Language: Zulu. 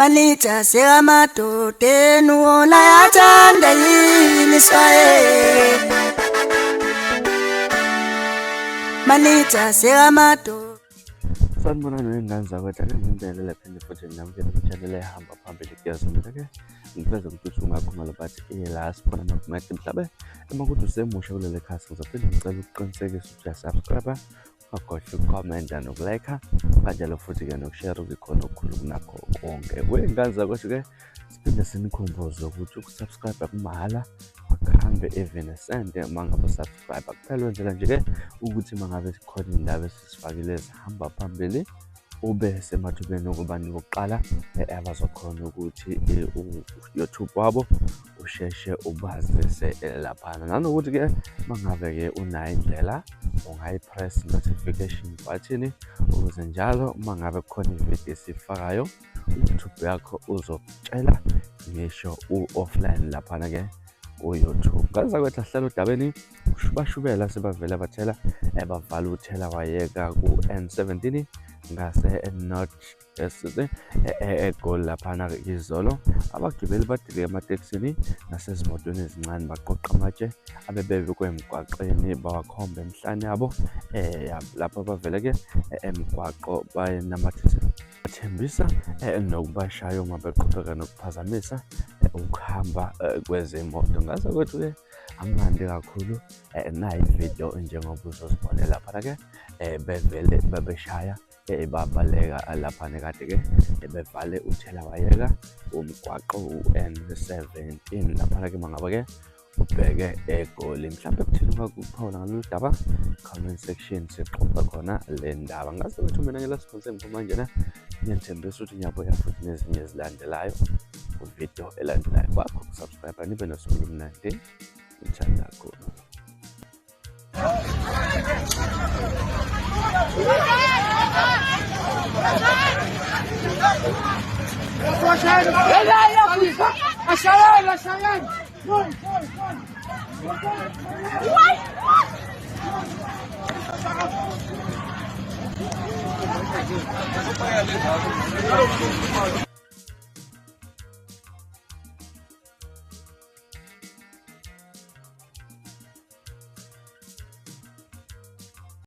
Malita semadoda nuola yathanda yini swaye Malita semadoda Sanibonani wengane zakwethu ake ngimbekelele phela futhi namukele umchannel ehamba phambili kuyazumela ke ngiveze ukuthuthuma ngakho ngalobathi la sikhona nokumede mhlabe emakuthi usemusha kulele khasi ngizophinde ngicela ukuqinisekisa ukuthi uyasubscribe ungagoshi ucomment nokulike kanjalo futhi ke nokushare ukukhona okukhulu kunakho konke wengane zakwethu ke siphinde sinikhumbuze ukuthi ukusubscribe kumahhala akuhambe even sente mangabe subscribe kuphela wenzela nje ke ukuthi mangabe sikhona indaba esisifakile ezihamba phambili ube semathubeni okuba nibokuqala abazokhona ukuthi YouTube wabo usheshe ubazise laphana nanokuthi ke mangabe ke unayo indlela ungayipress notification button ukuze njalo mangabe kukhona ivideo esifakayo YouTube yakho uzokutshela ngisho offline laphana ke ku-YouTube. Ngaza kwethu ahlala udabeni bashubela sebavela bathela bavala uthela wayeka ku-N17 ngase eNorth eGoli laphana izolo abagibeli badike ematekisini nasezimotweni ezincane baqoqa amatshe abebebe kwemgwaqeni bawakhomba emhlane yabo lapho bavele ke emgwaqo bayenamathisa bathembisa nokubashaya uma beqhubeka nokuphazamisa ukuhamba kwezimoto. Ngaza kwethu ke amnandi kakhulu nayi video njengoba uzozibonela lapha ke bevele babeshaya babaleka lapha nekade ke bevale uthela wayeka umgwaqo uN17 lapha ke mangabe ke ubheke eGoli mhlawumbe kuthina ukuphawula ngalolu daba comment section sixoxa khona le ndaba. Ngaze ukuthi mina ngelasikhonse ngiphuma manje na ngiyethembisa ukuthi ngiyabuya futhi nezinye ezilandelayo video elandelayo kwakho subscribe nibe nosuku lumnandi ngithanda kakhulu.